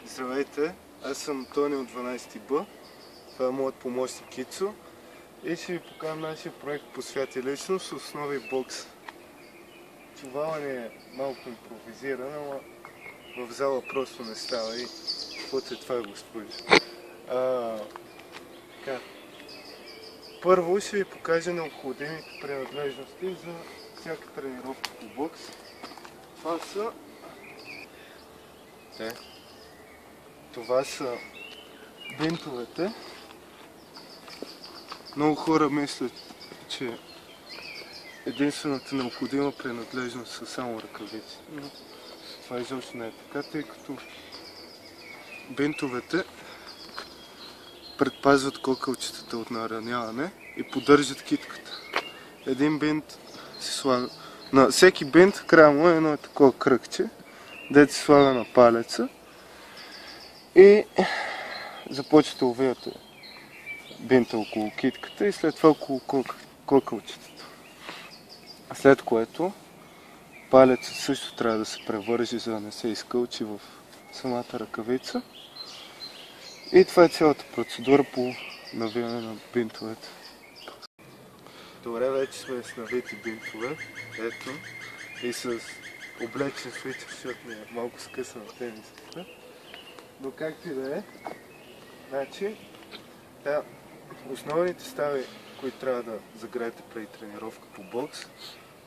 Здравейте, аз съм Тони от 12 Б. Това е моят помощник Ицо. И ще ви покажа нашия проект по свят и личност с основи бокс. Чувала ни е малко импровизирана, но в зала просто не става и каквото е това, господи. Първо ще ви покажа необходимите принадлежности за всяка тренировка по бокс. Това са бинтовете. Много хора мислят, че единствената необходима принадлежност са само ръкавици. Но това изобщо не е така, тъй като бинтовете предпазват кокалчетата от нараняване и поддържат китката. Един бинт се слага... На всеки бинт края му е едно такова кръгче, дето се слага на палеца и започвате да увивате бинта около китката и след това около кокалчетата. След което палецът също трябва да се превържи, за да не се изкълчи в самата ръкавица. И това е цялата процедура по навиване на бинтовете. Добре, вече сме с навити бинтове. Ето. И с облечен свитър, защото ми е малко скъсана тениската. Но както и да е. Значи, основните стави, които трябва да загреете преди тренировка по бокс,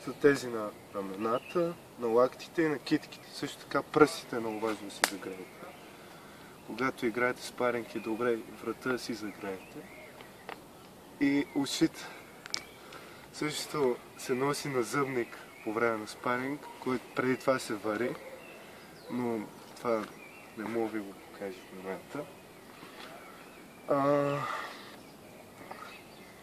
са тези на рамената, на лактите и на китките. Също така пръстите е много важно да си загреете. Когато играете спаринг е добре врата да си загреете. И ушите. Също се носи на зъбник по време на спаринг, който преди това се вари, но това не мога ви го покажа в момента.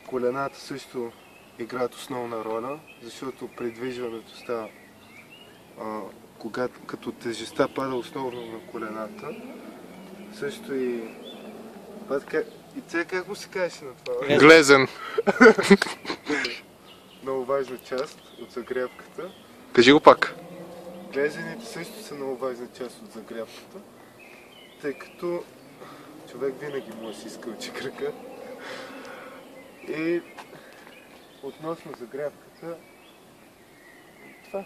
Колената също играят основна роля, защото придвижването става, като тежестта пада основно на колената. Също и... как му се казваше на това? Глезен. Много важна част от загрявката. Кажи го пак. Глезените също са много важна част от загрявката, тъй като човек винаги може да си изкълчи крака. И относно загрявката, това.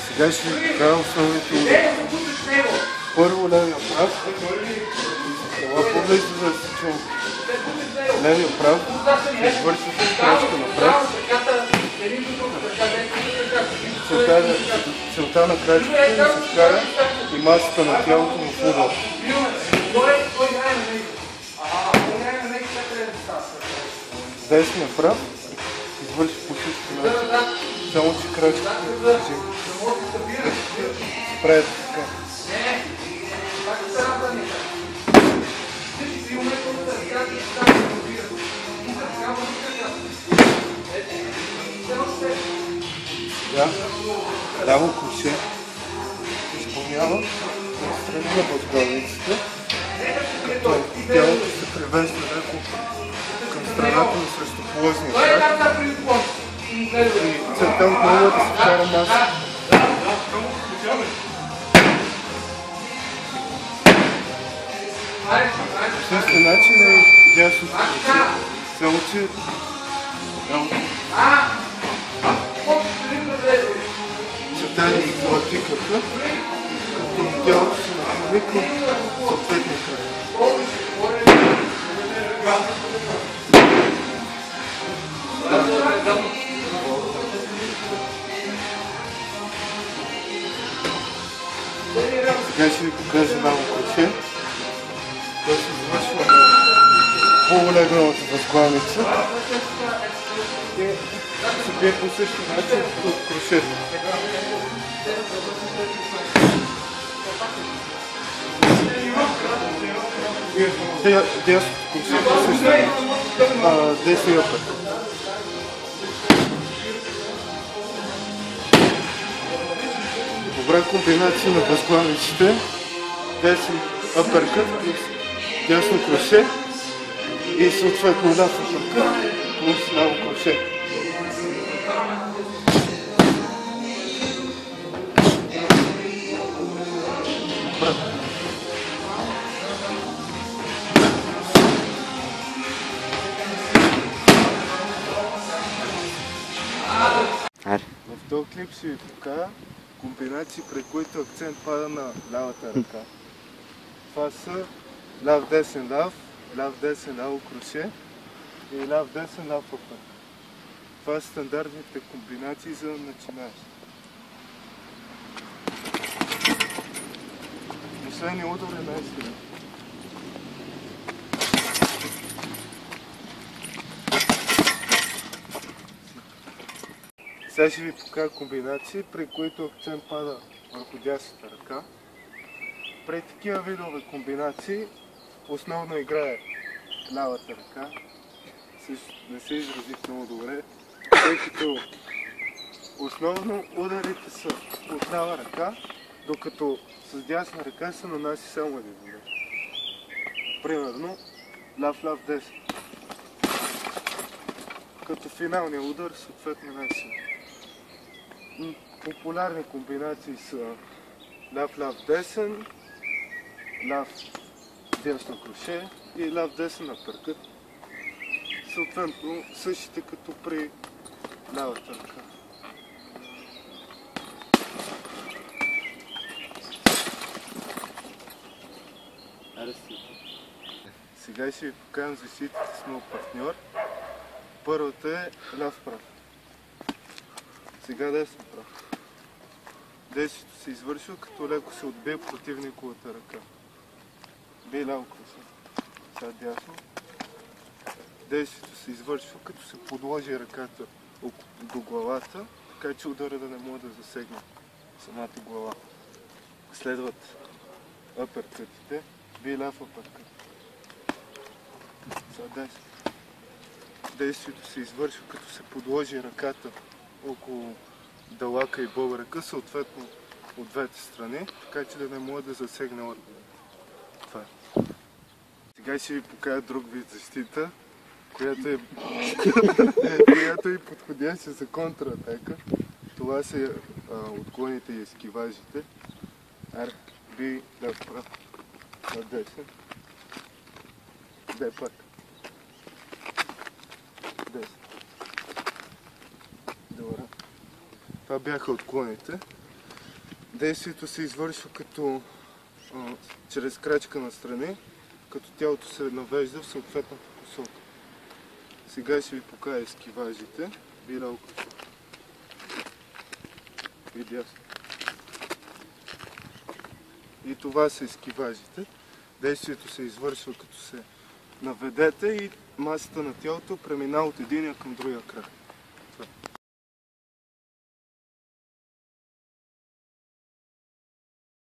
Сега ще ви покажа основните удари. Първо левия прав. Това по-близо да се чува. Левия прав се извършва с крачка напред. Целта на крачката е да се вкара и масата на тялото в удар. Десния прав извърши по същия начин, само че крачката се движи. Прави така. Сега, ляво круше изпълнява страни на възглавницата, като тялото се превежда леко към страната на срещуположния крак и целта отново е да се вкара маса. По същия начин е дясното круше, само че целта е да се злати крака, като тялото се наклони към съответния крак. Сега ще ви покажа ляво круше, което се извършва на полулегналата възглавница и се бие по същия начин от крушето. Дясното круше по същия начин, десния път. Добра комбинация на възглавниците, десен апъркът плюс дясно круше и съответно ляв апъркът плюс ляво круше. Добре. В този клип ще ви покажа комбинации, при които акцент пада на лявата ръка. Това са ляв-десен ляв, ляв-десен ляво кроше и ляв-десен ляв апър. Това са стандартните комбинации за начинаещи. Последният удар е най-силен. Сега ще ви покажа комбинации, при които акцент пада върху дясната ръка. При такива видове комбинации основно играе лявата ръка. Не се изразих много добре, тъй като основно ударите са от лява ръка, докато с дясна ръка се нанася само един удар. Примерно ляв-ляв-десен. Като финалния удар съответно най-силен. Популярни комбинации са ляв-ляв-десен, ляв-дясно кроше и ляв-десен апъркът. Съответно същите като при лявата ръка. Сега ще ви покажем защитите с моят партньор. Първата е ляв-прав. Сега десен прав. Действието се извършва като леко се отбие противниковата ръка. Бие ляво кроше. Сега дясно. Действието се извършва като се подложи ръката до главата, така че удара да не може да засегне самата глава. Следват апъркътите. Бие ляв апъркът. Сега десен. Действието се извършва като се подложи ръката около дълака и бъбръка, съответно от двете страни, така че да не може да засегне органа. Това е. Сега ще ви покажа друг вид защита, която е подходяща за контратака. Това са отклоните и ескиважите. Би ляв прав на десен. Дай пак. Десен. Добре. Това бяха отклоните. Действието се извършва като чрез крачка настрани, като тялото се навежда в съответната посока. Сега ще ви покажа ескиважите. Би ляво кроше. И дясно. И това са ескиважите. Действието се извършва като се наведете и масата на тялото преминава от единия към другия край.